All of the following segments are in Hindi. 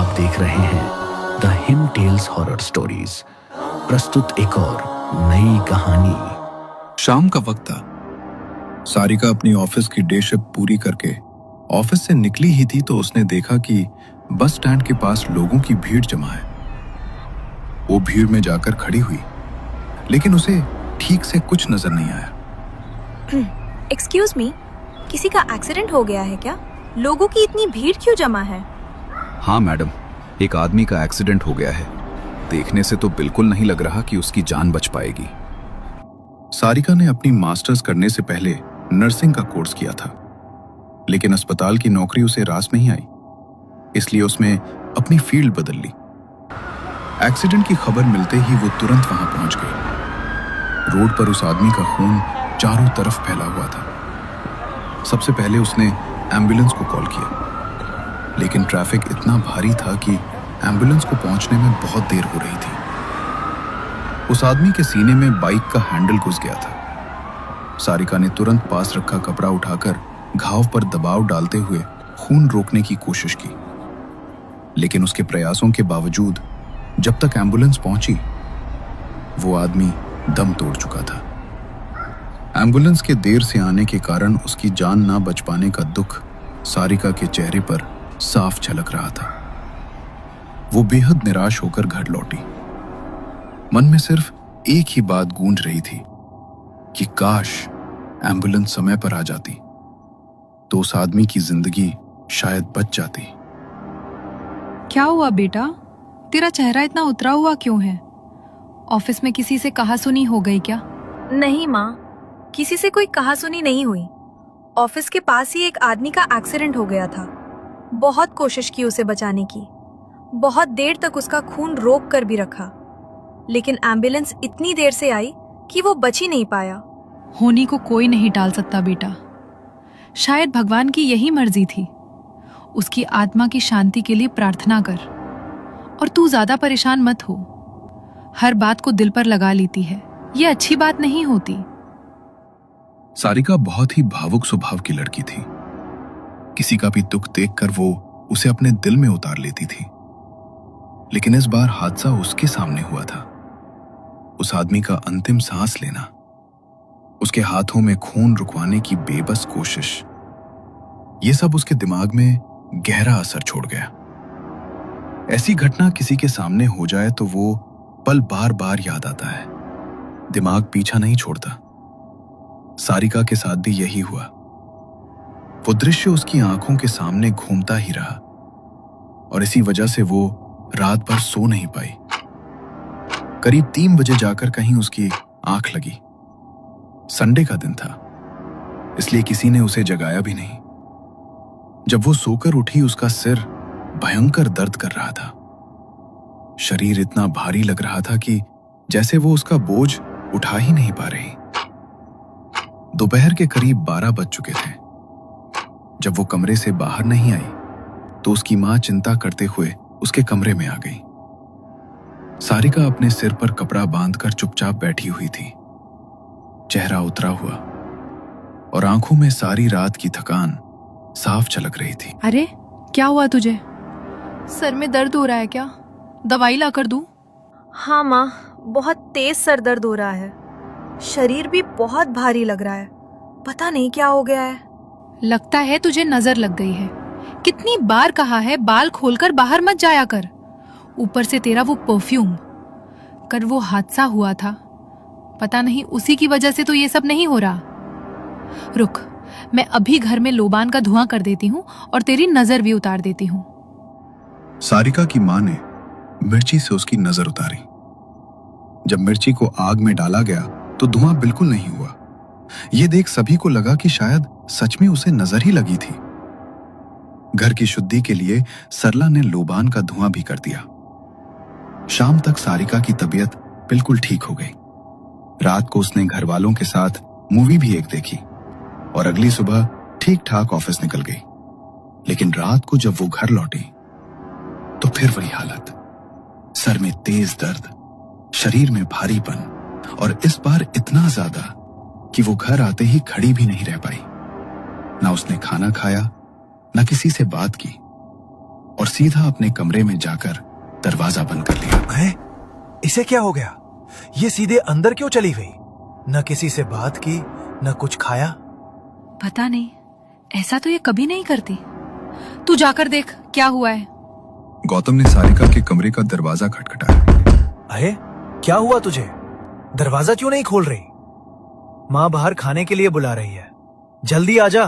आप देख रहे हैं the him tales horror stories. प्रस्तुत एक और नई कहानी। शाम का वक्त था। सारिका अपनी ऑफिस की डे शिफ्ट पूरी करके ऑफिस से निकली ही थी तो उसने देखा कि बस स्टैंड के पास लोगों की भीड़ जमा है। वो भीड़ में जाकर खड़ी हुई, लेकिन उसे ठीक से कुछ नजर नहीं आया। एक्सक्यूज मी, किसी का एक्सीडेंट हो गया है क्या? लोगों की इतनी भीड़ क्यों जमा है? हाँ मैडम, एक आदमी का एक्सीडेंट हो गया है। देखने से तो बिल्कुल नहीं लग रहा कि उसकी जान बच पाएगी। सारिका ने अपनी मास्टर्स करने से पहले नर्सिंग का कोर्स किया था, लेकिन अस्पताल की नौकरी उसे रास नहीं आई, इसलिए उसने अपनी फील्ड बदल ली। एक्सीडेंट की खबर मिलते ही वो तुरंत वहां पहुंच गई। रोड पर उस आदमी का खून चारों तरफ फैला हुआ था। सबसे पहले उसने एम्बुलेंस को कॉल किया, लेकिन ट्रैफिक इतना भारी था कि एम्बुलेंस को पहुंचने में बहुत देर हो रही थी। उस आदमी के सीने में बाइक का हैंडल घुस गया था। सारिका ने तुरंत पास रखा कपड़ा उठाकर घाव पर दबाव डालते हुए खून रोकने की कोशिश की, लेकिन उसके प्रयासों के बावजूद जब तक एम्बुलेंस पहुंची, वो आदमी दम तोड़ चुका था। एम्बुलेंस के देर से आने के कारण उसकी जान ना बच पाने का दुख सारिका के चेहरे पर साफ झलक रहा था। वो बेहद निराश होकर घर लौटी। मन में सिर्फ एक ही बात गूंज रही थी कि काश एम्बुलेंस समय पर आ जाती तो उस आदमी की जिंदगी शायद बच जाती। क्या हुआ बेटा? तेरा चेहरा इतना उतरा हुआ क्यों है? ऑफिस में किसी से कहासुनी हो गई क्या? नहीं माँ, किसी से कोई कहासुनी नहीं हुई। ऑफिस के पास ही एक आदमी का एक्सीडेंट हो गया था। बहुत कोशिश की उसे बचाने की, बहुत देर तक उसका खून रोक कर भी रखा, लेकिन एम्बुलेंस इतनी देर से आई कि वो बच ही नहीं पाया। होनी को कोई नहीं टाल सकता बेटा। शायद भगवान की यही मर्जी थी। उसकी आत्मा की शांति के लिए प्रार्थना कर, और तू ज्यादा परेशान मत हो। हर बात को दिल पर लगा लेती है, ये अच्छी बात नहीं होती। सारिका बहुत ही भावुक स्वभाव की लड़की थी। किसी का भी दुख देखकर वो उसे अपने दिल में उतार लेती थी, लेकिन इस बार हादसा उसके सामने हुआ था। उस आदमी का अंतिम सांस लेना, उसके हाथों में खून रुकवाने की बेबस कोशिश, ये सब उसके दिमाग में गहरा असर छोड़ गया। ऐसी घटना किसी के सामने हो जाए तो वो पल बार बार याद आता है, दिमाग पीछा नहीं छोड़ता। सारिका के साथ भी यही हुआ। वो दृश्य उसकी आंखों के सामने घूमता ही रहा, और इसी वजह से वो रात भर सो नहीं पाई। करीब 3 बजे जाकर कहीं उसकी आंख लगी। संडे का दिन था, इसलिए किसी ने उसे जगाया भी नहीं। जब वो सोकर उठी, उसका सिर भयंकर दर्द कर रहा था। शरीर इतना भारी लग रहा था कि जैसे वो उसका बोझ उठा ही नहीं पा रही। दोपहर के करीब 12 बज चुके थे। जब वो कमरे से बाहर नहीं आई तो उसकी मां चिंता करते हुए उसके कमरे में आ गई। सारिका अपने सिर पर कपड़ा बांधकर चुपचाप बैठी हुई थी, चेहरा उतरा हुआ और आंखों में सारी रात की थकान साफ झलक रही थी। अरे क्या हुआ तुझे? सर में दर्द हो रहा है क्या? दवाई ला कर दूं? हाँ माँ, बहुत तेज सर दर्द हो रहा है। शरीर भी बहुत भारी लग रहा है। पता नहीं क्या हो गया है। लगता है तुझे नजर लग गई है। कितनी बार कहा है बाल खोलकर बाहर मत जाया कर। ऊपर से तेरा वो परफ्यूम। कर वो हादसा हुआ था, पता नहीं उसी की वजह से तो ये सब नहीं हो रहा। रुक, मैं अभी घर में लोबान का धुआं कर देती हूँ और तेरी नजर भी उतार देती हूँ। सारिका की मां ने मिर्ची से उसकी नजर उतारी। जब मिर्ची को आग में डाला गया तो धुआं बिल्कुल नहीं हुआ। यह देख सभी को लगा कि शायद सच में उसे नजर ही लगी थी। घर की शुद्धि के लिए सरला ने लोबान का धुआं भी कर दिया। शाम तक सारिका की तबीयत बिल्कुल ठीक हो गई। रात को उसने घर वालों के साथ मूवी भी एक देखी और अगली सुबह ठीक ठाक ऑफिस निकल गई। लेकिन रात को जब वो घर लौटी तो फिर वही हालत, सर में तेज दर्द, शरीर में भारीपन, और इस बार इतना ज्यादा कि वो घर आते ही खड़ी भी नहीं रह पाई। ना उसने खाना खाया, ना किसी से बात की। और सीधा अपने कमरे में जाकर दरवाजा बंद कर लिया। है? इसे क्या हो गया? ये सीधे अंदर क्यों चली गई? न किसी से बात की, न कुछ खाया। पता नहीं, ऐसा तो ये कभी नहीं करती। तू जाकर देख क्या हुआ है। गौतम ने सारिका के कमरे का दरवाजा खटखटाया। अरे क्या हुआ तुझे? दरवाजा क्यों नहीं खोल रही? माँ बाहर खाने के लिए बुला रही है, जल्दी आजा।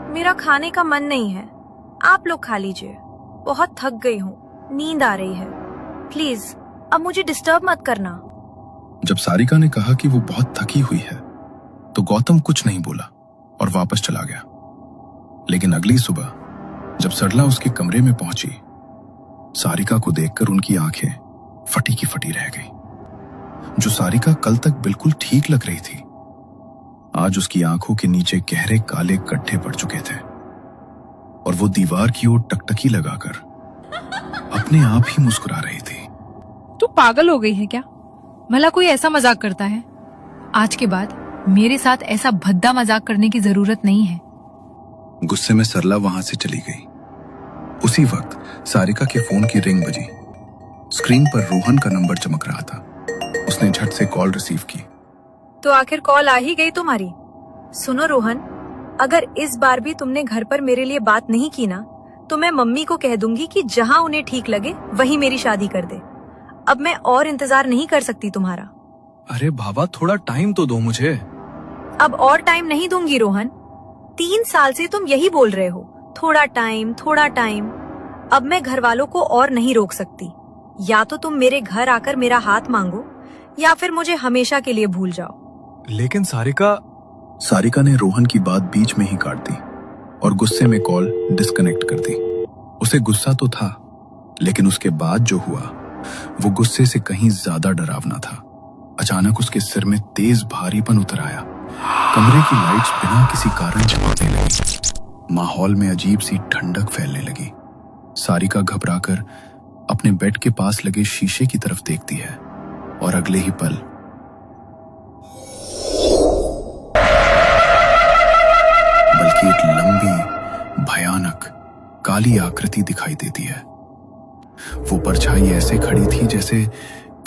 मेरा खाने का मन नहीं है, आप लोग खा लीजिए। बहुत थक गई हूँ, नींद आ रही है। प्लीज अब मुझे डिस्टर्ब मत करना। जब सारिका ने कहा कि वो बहुत थकी हुई है तो गौतम कुछ नहीं बोला और वापस चला गया। लेकिन अगली सुबह जब सरला उसके कमरे में पहुंची, सारिका को देखकर उनकी आंखें फटी की फटी रह गई। जो सारिका कल तक बिल्कुल ठीक लग रही थी, आज उसकी आंखों के नीचे गहरे काले गड्ढे पड़ चुके थे और वो दीवार की ओर टकटकी लगाकर अपने आप ही मुस्कुरा रही थी। तू पागल हो गई है क्या? भला कोई ऐसा मजाक करता है? आज के बाद मेरे साथ ऐसा भद्दा मजाक करने की जरूरत नहीं है। गुस्से में सरला वहां से चली गई। उसी वक्त सारिका के फोन की रिंग बजी। स्क्रीन पर रोहन का नंबर चमक रहा था। उसने झट से कॉल रिसीव की। तो आखिर कॉल आ ही गई तुम्हारी। सुनो रोहन, अगर इस बार भी तुमने घर पर मेरे लिए बात नहीं की ना, तो मैं मम्मी को कह दूंगी कि जहां उन्हें ठीक लगे वहीं मेरी शादी कर दे। अब मैं और इंतजार नहीं कर सकती तुम्हारा। अरे भाभा, थोड़ा टाइम तो दो मुझे। अब और टाइम नहीं दूंगी रोहन। 3 साल से तुम यही बोल रहे हो, थोड़ा टाइम थोड़ा टाइम। अब मैं घर वालों को और नहीं रोक सकती। या तो तुम मेरे घर आकर मेरा हाथ मांगो या फिर मुझे हमेशा के लिए भूल जाओ। लेकिन सारिका ने रोहन की बात बीच में ही काट दी और गुस्से में कॉल डिस्कनेक्ट कर दी। उसे गुस्सा तो था, लेकिन उसके बाद जो हुआ वो गुस्से से कहीं ज्यादा डरावना था। अचानक उसके सिर में तेज भारीपन उतर आया। कमरे की लाइट्स बिना किसी कारण चमकने लगी। माहौल में अजीब सी ठंडक फैलने लगी। सारिका घबराकर अपने बेड के पास लगे शीशे की तरफ देखती है और अगले ही पल बल्कि एक लंबी भयानक काली आकृति दिखाई देती है। वो परछाई ऐसे खड़ी थी जैसे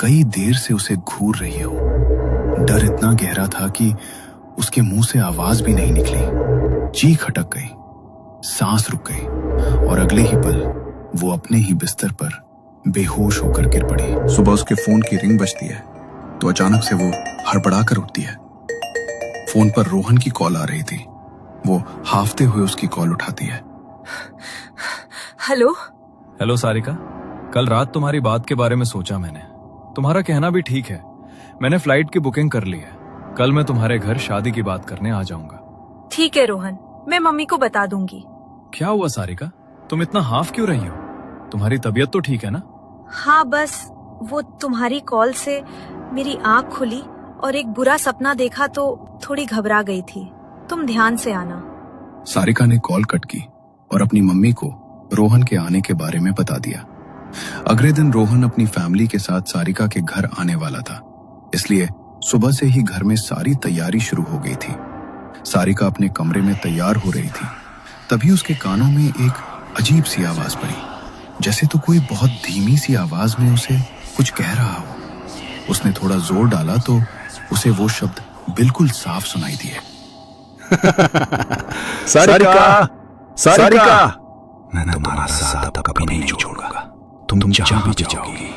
कई देर से उसे घूर रही हो। डर इतना गहरा था कि उसके मुंह से आवाज भी नहीं निकली। चीख अटक गई, सांस रुक गई और अगले ही पल वो अपने ही बिस्तर पर बेहोश होकर गिर पड़ी। सुबह उसके फोन की रिंग बजती है तो अचानक से वो हड़बड़ाकर उठती है। फोन पर रोहन की कॉल आ रही थी। वो हाफते हुए उसकी कॉल उठाती है। हेलो हेलो सारिका, कल रात तुम्हारी बात के बारे में सोचा मैंने। तुम्हारा कहना भी ठीक है। मैंने फ्लाइट की बुकिंग कर ली है। कल मैं तुम्हारे घर शादी की बात करने आ जाऊंगा। ठीक है रोहन, मैं मम्मी को बता दूंगी। क्या हुआ सारिका, तुम इतना हाफ क्यों रही हो? तुम्हारी तबीयत तो ठीक है ना? हाँ, बस वो तुम्हारी कॉल से मेरी आँख खुली और एक बुरा सपना देखा तो थोड़ी घबरा गई थी। तुम ध्यान से आना। सारिका ने कॉल कट की और अपनी मम्मी को रोहन के आने के बारे में बता दिया। अगले दिन रोहन अपनी फैमिली के साथ सारिका के घर आने वाला था, इसलिए सुबह से ही घर में सारी तैयारी शुरू हो गई थी। सारिका अपने कमरे में तैयार हो रही थी, तभी उसके कानों में एक अजीब सी आवाज पड़ी, जैसे तो कोई बहुत धीमी सी आवाज में उसे कुछ कह रहा हो। उसने थोड़ा जोर डाला तो उसे वो शब्द बिल्कुल साफ सुनाई दिए। सारिका, सारिका, मैं तुम्हारा साथ कभी नहीं छोड़ूंगा। तुम जहां भी जाओगी,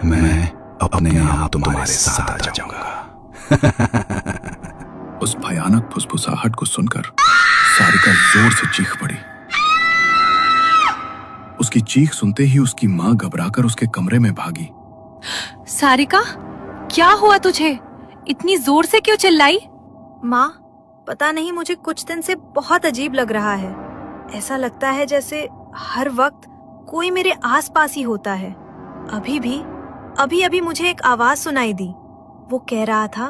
मैं अपने आप तुम्हारे साथ आ जाऊंगा। उस भयानक फुसफुसाहट को सुनकर सारिका जोर से चीख पड़ी। उसकी चीख सुनते ही उसकी माँ घबराकर उसके कमरे में भागी। सारिका, क्या हुआ तुझे? इतनी जोर से क्यों चिल्लाई? माँ, पता नहीं, मुझे कुछ दिन से बहुत अजीब लग रहा है। ऐसा लगता है जैसे हर वक्त कोई मेरे आसपास ही होता है। अभी मुझे एक आवाज सुनाई दी। वो कह रहा था,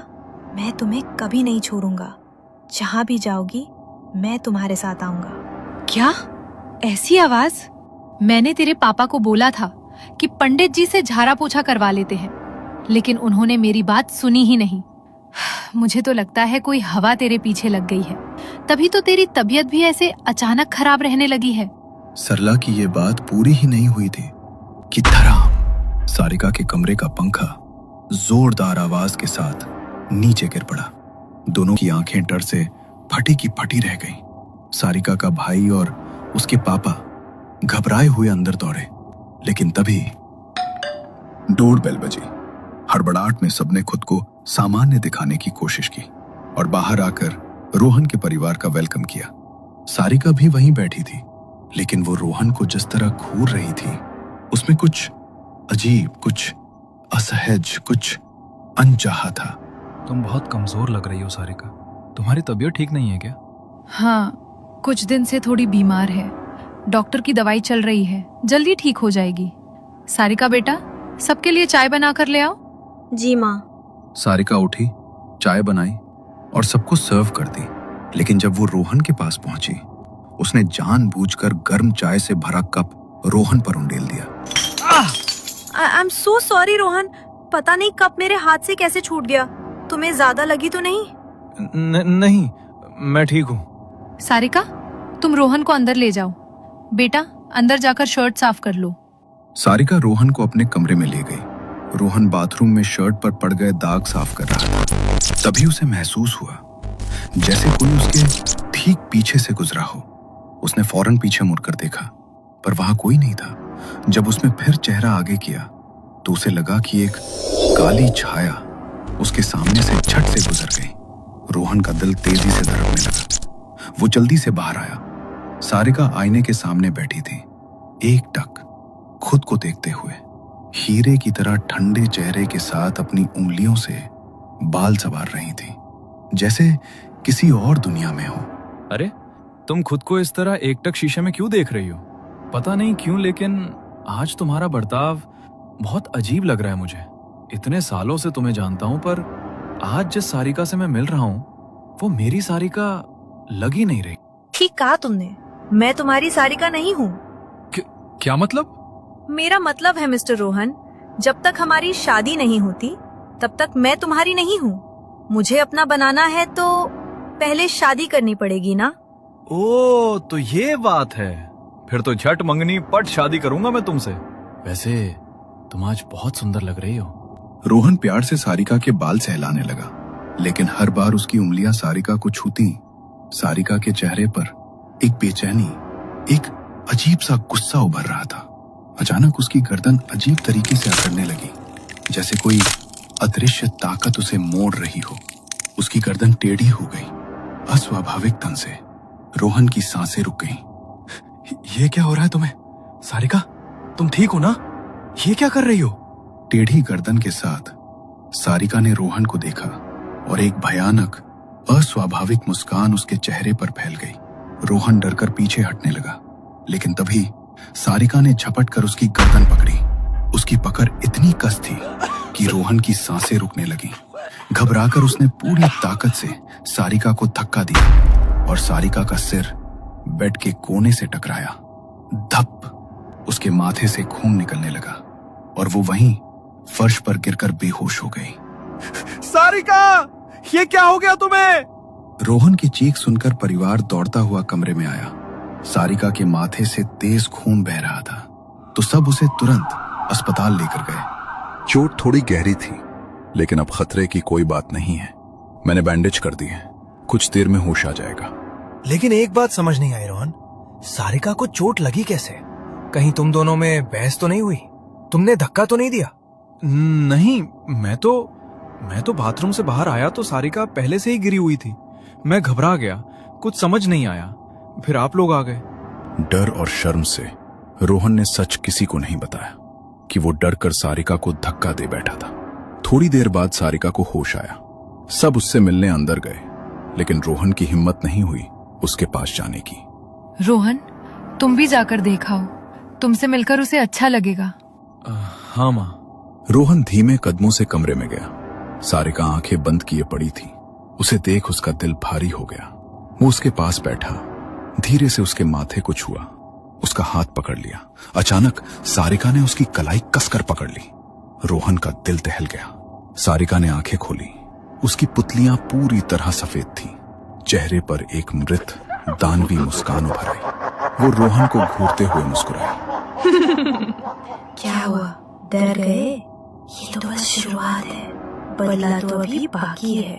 मैं तुम्हें कभी नहीं छोड़ूंगा। जहां भी जाओगी मैं तुम्हारे साथ आऊंगा। क्या? ऐसी आवाज? मैंने तेरे पापा को बोला था कि पंडित जी से झाड़ा पोछा करवा लेते हैं, लेकिन उन्होंने मेरी बात सुनी ही नहीं। मुझे तो लगता है कोई हवा तेरे पीछे लग गई है, तभी तो तेरी तबीयत भी ऐसे अचानक खराब रहने लगी है। सरला की ये बात पूरी ही नहीं हुई थी कि धड़ाम सारिका के कमरे का पंखा जोरदार आवाज के साथ नीचे गिर पड़ा। दोनों की आंखें डर से फटी की फटी रह गईं। सारिका का भाई और उसके पापा घबराए हुए अंदर दौड़े, लेकिन तभी डोर बेल बजी। हड़बड़ाहट में सबने खुद को सामान्य दिखाने की कोशिश की और बाहर आकर रोहन के परिवार का वेलकम किया। सारिका भी वहीं बैठी थी, लेकिन वो रोहन को जिस तरह घूर रही थी उसमें कुछ अजीब, कुछ असहज, कुछ अनचाहा था। तुम बहुत कमजोर लग रही हो सारिका। तुम्हारी तबीयत ठीक नहीं है क्या? हाँ, कुछ दिन से थोड़ी बीमार है। डॉक्टर की दवाई चल रही है, जल्दी ठीक हो जाएगी। सारिका बेटा, सबके लिए चाय बना कर ले आओ। जी माँ। सारिका उठी, चाय बनाई और सबको सर्व कर दी। लेकिन जब वो रोहन के पास पहुंची, उसने जानबूझकर गर्म चाय से भरा कप रोहन पर उंडेल दिया। I am so sorry Rohan, पता नहीं कप मेरे हाथ से कैसे छूट गया। तुम्हें ज्यादा लगी तो नहीं? नहीं, मैं ठीक हूँ। सारिका, तुम रोहन को अंदर ले जाओ। बेटा, अंदर जाकर शर्ट साफ कर लो। सारिका रोहन को अपने कमरे में ले गई। रोहन बाथरूम में शर्ट पर पड़ गए दाग साफ कर रहा था। तभी उसे महसूस हुआ जैसे कोई उसके ठीक पीछे से गुजरा हो। उसने फौरन पीछे मुड़कर देखा, पर वहां कोई नहीं था। जब उसने फिर चेहरा आगे किया तो उसे लगा कि एक काली छाया उसके सामने से झट से गुजर गई। रोहन का दिल तेजी से धड़कने लगा। वो जल्दी से बाहर आया। सारिका आईने के सामने बैठी थी, एकटक खुद को देखते हुए, हीरे की तरह ठंडे चेहरे के साथ अपनी उंगलियों से बाल संवार रही थी, जैसे किसी और दुनिया में हो। अरे, तुम खुद को इस तरह एकटक शीशे में क्यों देख रही हो? पता नहीं क्यों, लेकिन आज तुम्हारा बर्ताव बहुत अजीब लग रहा है मुझे। इतने सालों से तुम्हें जानता हूं, पर आज जिस सारिका से मैं मिल रहा हूं वो मेरी सारिका लग ही नहीं रही। ठीक कहा तुमने, मैं तुम्हारी सारिका नहीं हूँ। क्या मतलब? मेरा मतलब है मिस्टर रोहन, जब तक हमारी शादी नहीं होती तब तक मैं तुम्हारी नहीं हूँ। मुझे अपना बनाना है तो पहले शादी करनी पड़ेगी ना। ओ, तो ये बात है। फिर तो झट मंगनी पट शादी करूंगा मैं तुमसे। वैसे तुम आज बहुत सुंदर लग रही हो। रोहन प्यार से सारिका के बाल सहलाने लगा, लेकिन हर बार उसकी उंगलियां सारिका को छूती, सारिका के चेहरे पर एक बेचैनी, एक अजीब सा गुस्सा उभर रहा था। अचानक उसकी गर्दन अजीब तरीके से अकड़ने लगी, जैसे कोई अदृश्य ताकत उसे मोड़ रही हो। उसकी गर्दन टेढ़ी हो गई। अस्वाभाविक ढंग से रोहन की सांसें रुक गईं। ये क्या हो रहा है तुम्हें? सारिका, तुम ठीक हो ना? ये क्या कर रही हो? टेढ़ी गर्दन के साथ सारिका ने रोहन को देखा और एक भयानक, अस्वाभाविक मुस्कान उसके चेहरे पर फैल गई। रोहन डरकर पीछे हटने लगा, लेकिन तभी सारिका ने झपट कर उसकी गर्दन पकड़ी। उसकी पकड़ इतनी कस थी कि रोहन की सांसें रुकने लगी। घबराकर उसने पूरी ताकत से सारिका को धक्का दिया और सारिका का सिर बेड के कोने से टकराया। धप, उसके माथे से खून निकलने लगा और वो वहीं फर्श पर गिरकर बेहोश हो गई। सारिका, ये क्या हो गया तुम्हें? रोहन की चीख सुनकर परिवार दौड़ता हुआ कमरे में आया। सारिका के माथे से तेज खून बह रहा था, तो सब उसे तुरंत अस्पताल लेकर गए। चोट थोड़ी गहरी थी, लेकिन अब खतरे की कोई बात नहीं है। मैंने बैंडेज कर दी है, कुछ देर में होश आ जाएगा। लेकिन एक बात समझ नहीं आई रोहन, सारिका को चोट लगी कैसे? कहीं तुम दोनों में बहस तो नहीं हुई? तुमने धक्का तो नहीं दिया? नहीं, मैं तो बाथरूम से बाहर आया तो सारिका पहले से ही गिरी हुई थी। मैं घबरा गया, कुछ समझ नहीं आया, फिर आप लोग आ गए। डर और शर्म से रोहन ने सच किसी को नहीं बताया कि वो डर कर सारिका को धक्का दे बैठा था। थोड़ी देर बाद सारिका को होश आया। सब उससे मिलने अंदर गए, लेकिन रोहन की हिम्मत नहीं हुई उसके पास जाने की। रोहन, तुम भी जाकर देखाओ, तुमसे मिलकर उसे अच्छा लगेगा। हाँ माँ। रोहन धीमे कदमों से कमरे में गया। सारिका आंखें बंद किए पड़ी थी। उसे देख उसका दिल भारी हो गया। वो उसके पास बैठा, धीरे से उसके माथे को छुआ, उसका हाथ पकड़ लिया। अचानक सारिका ने उसकी कलाई कसकर पकड़ ली। रोहन का दिल दहल गया। सारिका ने आंखें खोली। उसकी पुतलियां पूरी तरह सफेद थीं। चेहरे पर एक मृत दानवी मुस्कान उभर आई। वो रोहन को घूरते हुए मुस्कुराई। क्या हुआ, डर गए? ये तो बस शुरुआत है, बदला तो अभी बाकी है।